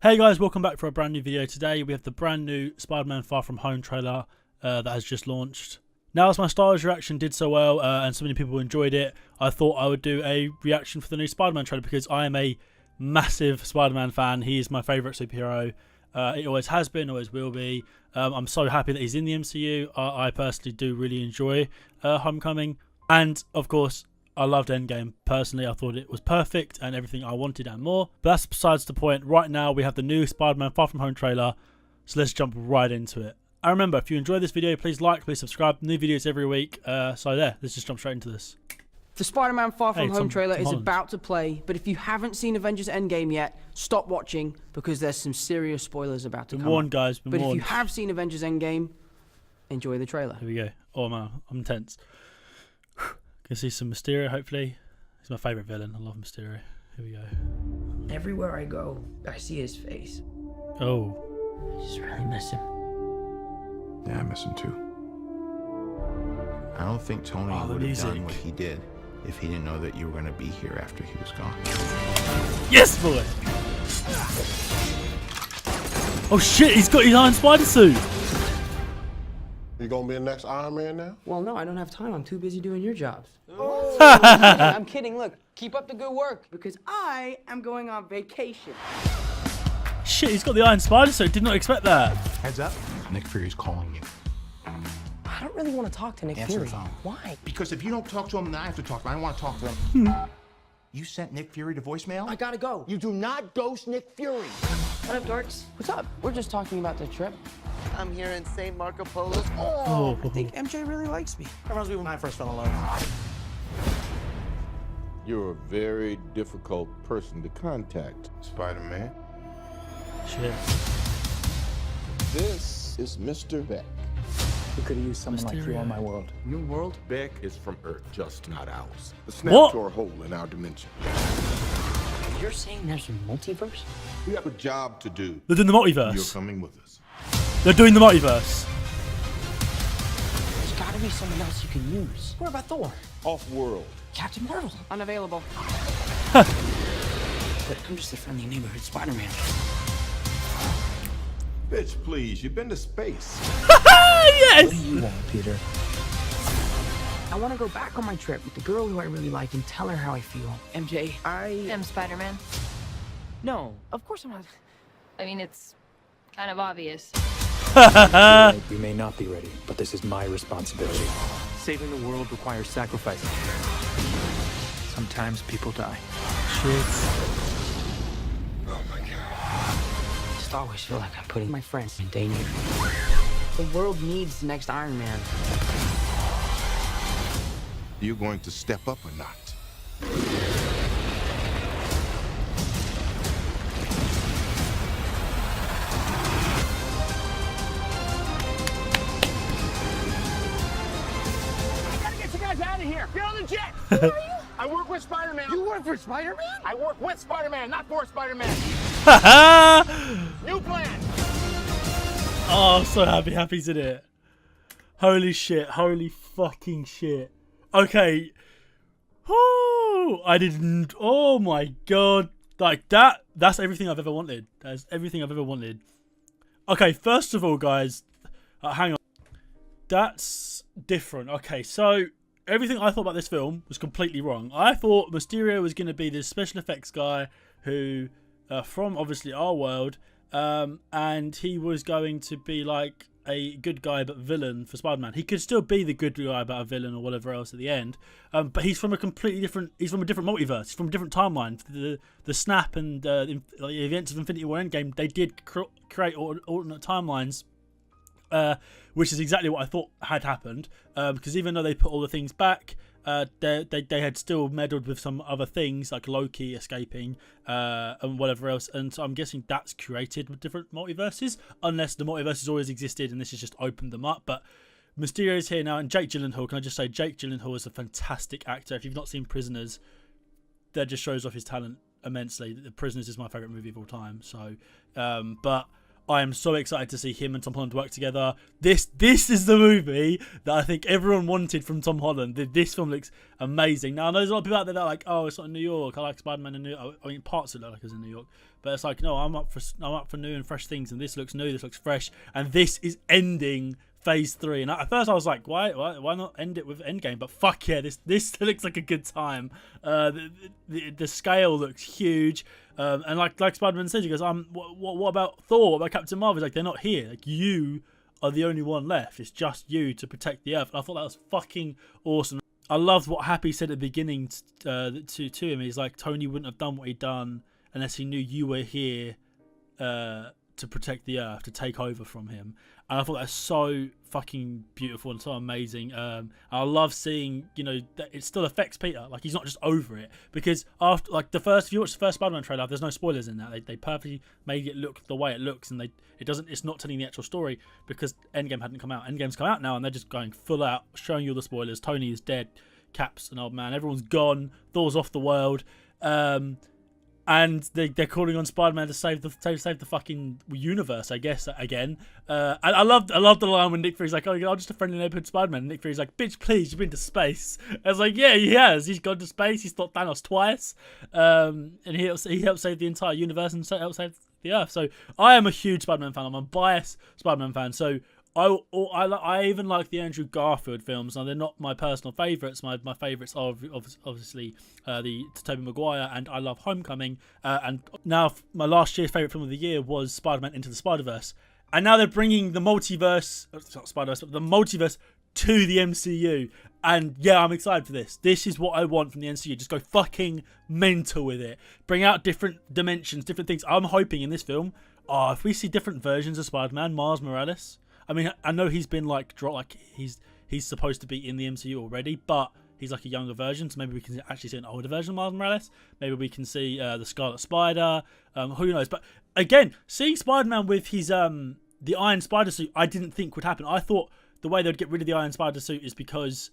Hey guys, welcome back for a brand new video. Today we have the brand new Spider-Man Far From Home trailer that has just launched. Now as my Star Wars reaction did so well and so many people enjoyed it, I thought I would do a reaction for the new Spider-Man trailer because I am a massive Spider-Man fan. He is my favourite superhero. It always has been, always will be. I'm so happy that he's in the MCU. I personally do really enjoy Homecoming. And of course, I loved Endgame. Personally, I thought it was perfect and everything I wanted and more. But that's besides the point. Right now, we have the new Spider-Man Far From Home trailer. So let's jump right into it. And remember, if you enjoyed this video, please like, please subscribe. New videos every week. So there, let's just jump straight into this. The Spider-Man Far From Home trailer is about to play, but if you haven't seen Avengers Endgame yet, stop watching because there's some serious spoilers about to come. Been warned, guys. But if you have seen Avengers Endgame, enjoy the trailer. Here we go. Oh man, I'm tense. Can see some Mysterio, hopefully. He's my favourite villain. I love Mysterio. Here we go. Everywhere I go, I see his face. Oh. I just really miss him. Yeah, I miss him too. I don't think Tony would have done what he did if he didn't know that you were going to be here after he was gone. Yes, boy! Oh shit, he's got his Iron Spider suit! You gonna be the next Iron Man now? Well, no, I don't have time. I'm too busy doing your jobs. Oh. I'm kidding. Look, keep up the good work because I am going on vacation. Shit, he's got the Iron Spider suit. Did not expect that. Heads up. Nick Fury's calling you. I don't really want to talk to Nick Answer Fury. the phone. Why? Because if you don't talk to him, then I have to talk to him. I don't want to talk to him. You sent Nick Fury to voicemail? I gotta go. You do not ghost Nick Fury. What up, dorks? What's up? We're just talking about the trip. I'm here in St. Marco Polo. Oh. I think MJ really likes me. Reminds me when I first fell in love. You're a very difficult person to contact, Spider-Man. Shit. This is Mr. Beck. We could have used someone like you on my world. Your world? Beck is from Earth, just not ours. The What? snap to a hole in our dimension. You're saying there's a multiverse? We have a job to do. They're doing the multiverse. You're coming with us. They're doing the multiverse. There's gotta be someone else you can use. What about Thor? Off-world. Captain Marvel? Unavailable. But I'm just a friendly neighborhood Spider-Man. Bitch, please, you've been to space. Yes! What do you want, Peter? I want to go back on my trip with the girl who I really like and tell her how I feel. MJ, I am Spider-Man. No, of course I'm not. I mean, it's kind of obvious. We may not be ready, but this is my responsibility. Saving the world requires sacrifice. Sometimes people die. Shit. Oh my God. I just always feel like I'm putting my friends in danger. The world needs the next Iron Man. You going to step up or not? Out of here! Get on the jet! Who are you? I work with Spider-Man. You work for Spider-Man? I work with Spider-Man, not for Spider-Man. New plan. Oh, I'm so happy. Happy's in it. Holy shit. Holy fucking shit. Okay. Oh, I didn't. Oh my God. Like that. That's everything I've ever wanted. That's everything I've ever wanted. Okay, first of all, guys. Hang on. That's different. Okay, so everything I thought about this film was completely wrong. I thought Mysterio was going to be this special effects guy who, from obviously our world, and he was going to be like a good guy but villain for Spider-Man. He could still be the good guy but a villain or whatever else at the end. But he's from a completely different. He's from a different multiverse. He's from a different timeline. The snap and the events of Infinity War Endgame, they did create alternate timelines. Which is exactly what I thought had happened, because even though they put all the things back, they had still meddled with some other things like Loki escaping and whatever else, and so I'm guessing that's created with different multiverses, unless the multiverses always existed and this has just opened them up. But Mysterio's here now, and Jake Gyllenhaal, can I just say, Jake Gyllenhaal is a fantastic actor. If you've not seen Prisoners, that just shows off his talent immensely. The Prisoners is my favourite movie of all time, so but I am so excited to see him and Tom Holland work together. This is the movie that I think everyone wanted from Tom Holland. This film looks amazing. Now, I know there's a lot of people out there that are like, oh, it's not in New York. I like Spider-Man in New York. I mean, parts of it look like it's in New York. But it's like, no, I'm up for new and fresh things. And this looks new. This looks fresh. And this is ending Phase 3. And at first I was like, why not end it with Endgame? But fuck yeah, this looks like a good time. The scale looks huge. And like Spider-Man says, he goes, what about Thor? What about Captain Marvel? He's like, they're not here. Like, you are the only one left. It's just you to protect the Earth. And I thought that was fucking awesome. I loved what Happy said at the beginning to him. He's like, Tony wouldn't have done what he'd done unless he knew you were here to protect the Earth, to take over from him. And I thought that's so fucking beautiful and so amazing. I love seeing, that it still affects Peter. Like, he's not just over it. Because after, like, if you watch the first Spider-Man trailer, there's no spoilers in that. They perfectly made it look the way it looks, and it's not telling the actual story because Endgame hadn't come out. Endgame's come out now, and they're just going full out, showing you all the spoilers. Tony is dead. Cap's an old man. Everyone's gone. Thor's off the world. And they're calling on Spider-Man to save the fucking universe, I guess, again. And I love the line when Nick Fury's like, oh, I'm just a friendly neighborhood Spider-Man. And Nick Fury's like, bitch, please, you've been to space. I was like, yeah, he has. He's gone to space. He's stopped Thanos twice. And he helped save the entire universe and helped save the Earth. So I am a huge Spider-Man fan. I'm a biased Spider-Man fan. So I even like the Andrew Garfield films. Now, they're not my personal favourites. My favourites are obviously the Tobey Maguire, and I love Homecoming. And now my last year's favourite film of the year was Spider-Man Into the Spider-Verse. And now they're bringing the multiverse, not Spider-Verse, but the multiverse to the MCU. And yeah, I'm excited for this. This is what I want from the MCU. Just go fucking mental with it. Bring out different dimensions, different things. I'm hoping in this film, if we see different versions of Spider-Man, Miles Morales. I mean, I know he's been he's supposed to be in the MCU already, but he's like a younger version, so maybe we can actually see an older version of Miles Morales. Maybe we can see the Scarlet Spider. Who knows? But again, seeing Spider-Man with his the Iron Spider suit, I didn't think would happen. I thought the way they'd get rid of the Iron Spider suit is because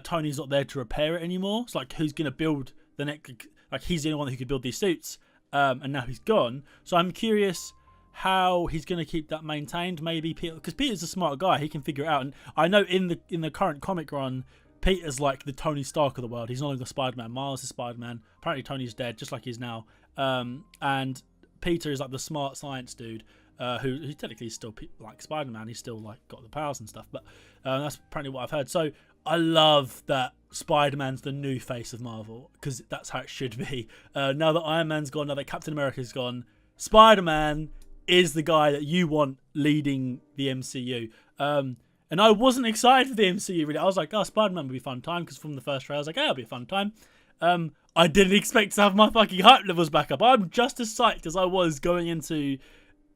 Tony's not there to repair it anymore. It's like, who's gonna build the next? Like, he's the only one who could build these suits, and now he's gone. So I'm curious how he's going to keep that maintained. Maybe Peter, because Peter's a smart guy, he can figure it out. And I know in the current comic run, Peter's like the Tony Stark of the world. He's no longer Spider-Man. Miles is Spider-Man. Apparently Tony's dead, just like he is now. And Peter is like the smart science dude, who technically is still like Spider-Man. He's still like got the powers and stuff. But that's apparently what I've heard. So I love that Spider-Man's the new face of Marvel, because that's how it should be. Now that Iron Man's gone, now that Captain America's gone, Spider-Man is the guy that you want leading the MCU. And I wasn't excited for the MCU, really. I was like, Spider-Man would be a fun time, because from the first trailer, I was like, it'll be a fun time. I didn't expect to have my fucking hype levels back up. I'm just as psyched as I was going into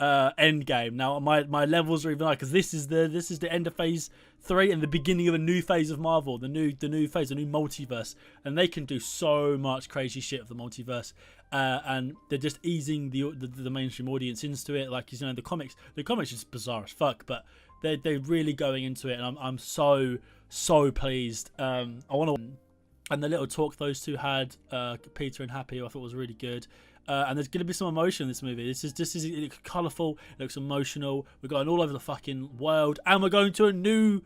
Endgame. Now, my levels are even higher, because this is the end of Phase 3 and the beginning of a new phase of Marvel, the new phase, the new multiverse. And they can do so much crazy shit with the multiverse. And they're just easing the mainstream audience into it. Like, the comics is bizarre as fuck, but they're really going into it, and I'm so pleased. And the little talk those two had, Peter and Happy, I thought was really good. And there's going to be some emotion in this movie. This is it looks colourful, it looks emotional. We're going all over the fucking world, and we're going to a new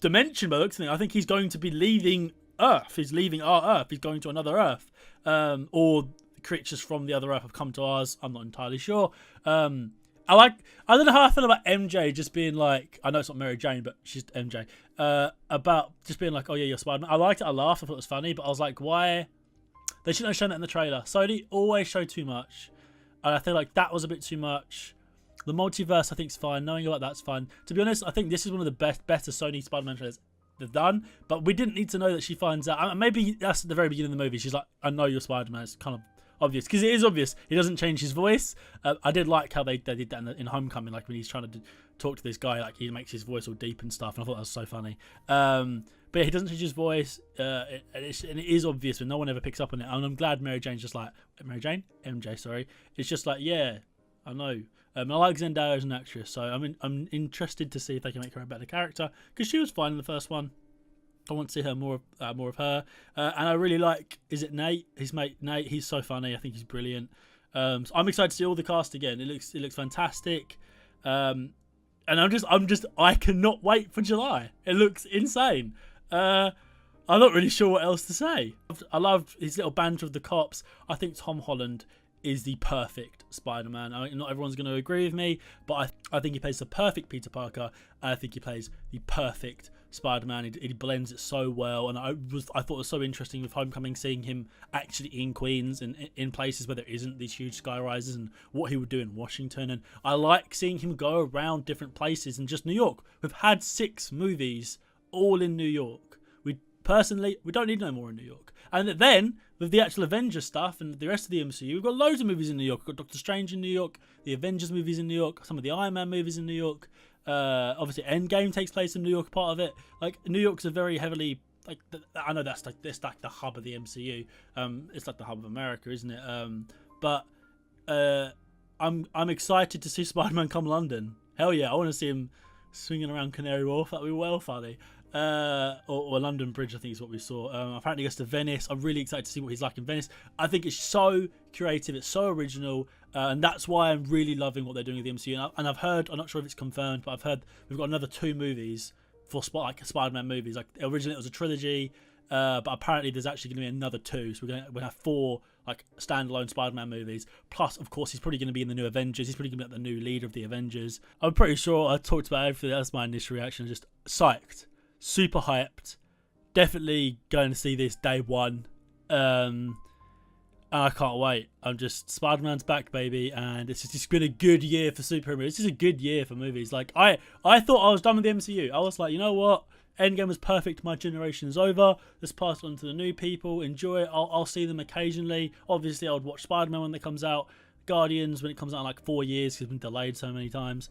dimension by the looks of it. I think he's going to be leaving Earth. He's leaving our Earth. He's going to another Earth, or creatures from the other Earth have come to ours. I'm not entirely sure. I don't know how I feel about MJ just being like, I know it's not Mary Jane, but she's MJ, about just being like, oh yeah, you're Spider-Man. I liked it, I laughed, I thought it was funny, but I was like, why? They shouldn't have shown it in the trailer. Sony always show too much, and I feel like that was a bit too much. The multiverse, I think, is fine. Knowing about that's fine. To be honest, I think this is one of the better Sony Spider-Man trailers they've done, but we didn't need to know that she finds out. Maybe that's at the very beginning of the movie. She's like, I know you're Spider-Man. It's kind of obvious, because it is obvious. He doesn't change his voice. I did like how they did that in Homecoming, like when he's trying to talk to this guy, like he makes his voice all deep and stuff, and I thought that was so funny. But yeah, he doesn't change his voice, and it is obvious, but no one ever picks up on it. And I'm glad Mary Jane's just like, MJ, sorry. It's just like, yeah, I know. I like Zendaya as an actress, so I'm interested to see if they can make her a better character, because she was fine in the first one. I want to see her more of her, and I really like. Is it Nate? His mate Nate. He's so funny. I think he's brilliant. So I'm excited to see all the cast again. It looks fantastic. And I cannot wait for July. It looks insane. I'm not really sure what else to say. I love his little banter with the cops. I think Tom Holland is the perfect Spider-Man. Not everyone's going to agree with me, but I think he plays the perfect Peter Parker, and I think he plays the perfect Spider-Man. He blends it so well, and I thought it was so interesting with Homecoming, seeing him actually in Queens and in places where there isn't these huge sky rises, and what he would do in Washington. And I like seeing him go around different places and just New York. We've had 6 movies all in New York. Personally, we don't need no more in New York. And then, with the actual Avengers stuff and the rest of the MCU, we've got loads of movies in New York. We've got Doctor Strange in New York, the Avengers movies in New York, some of the Iron Man movies in New York. Obviously, Endgame takes place in New York, part of it. Like, New York's a very heavily... Like, I know that's like the hub of the MCU. It's like the hub of America, isn't it? But I'm excited to see Spider-Man come London. Hell yeah, I want to see him swinging around Canary Wharf. That'd be well funny. Or London Bridge, I think is what we saw. Apparently he goes to Venice. I'm really excited to see what he's like in Venice. I think it's so creative, it's so original, and that's why I'm really loving what they're doing with the MCU. And I've heard, I'm not sure if it's confirmed, but I've heard we've got another 2 movies for Spider-Man movies. Like, originally it was a trilogy, but apparently there's actually going to be another 2. So we're going to have 4 like standalone Spider-Man movies. Plus, of course, he's probably going to be in the new Avengers. He's probably going to be like the new leader of the Avengers. I'm pretty sure I talked about everything. That's my initial reaction. Just psyched. Super hyped. Definitely going to see this day one. And I can't wait. Spider-Man's back, baby, and it's just been a good year for superhero movies. This is a good year for movies. Like, I thought I was done with the MCU. I was like, you know what? Endgame was perfect. My generation is over. Let's pass it on to the new people. Enjoy it. I'll see them occasionally. Obviously, I would watch Spider-Man when it comes out. Guardians when it comes out in like 4 years because it's been delayed so many times.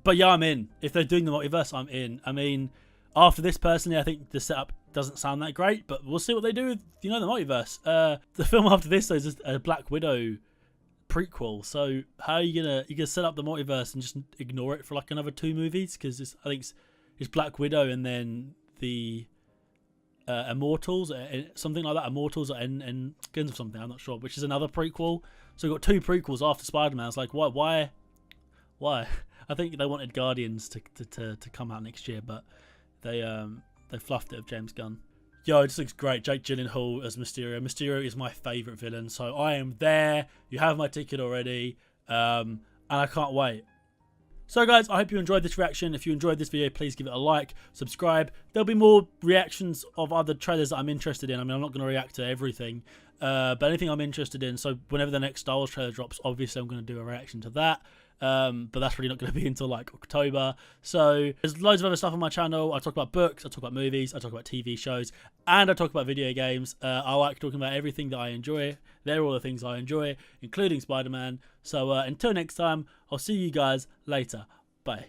But yeah, I'm in. If they're doing the multiverse, I'm in. I mean, after this, personally, I think the setup doesn't sound that great, but we'll see what they do with, the multiverse. The film after this, though, is just a Black Widow prequel. So how are you gonna set up the multiverse and just ignore it for like another 2 movies? Because I think it's Black Widow and then the Immortals, something like that. Immortals and Guns of something, I'm not sure, which is another prequel. So we've got 2 prequels after Spider-Man. It's like, why? I think they wanted Guardians to come out next year, but they fluffed it with James Gunn. Yo, it just looks great. Jake Gyllenhaal as Mysterio. Mysterio is my favourite villain, so I am there. You have my ticket already, and I can't wait. So guys, I hope you enjoyed this reaction. If you enjoyed this video, please give it a like, subscribe. There'll be more reactions of other trailers that I'm interested in. I mean, I'm not going to react to everything, but anything I'm interested in. So whenever the next Star Wars trailer drops, obviously I'm going to do a reaction to that. But that's really not going to be until like October. So there's loads of other stuff on my channel. I talk about books, I talk about movies, I talk about TV shows, and I talk about video games. I like talking about everything that I enjoy. They're all the things I enjoy, including Spider-Man. So until next time, I'll see you guys later. Bye.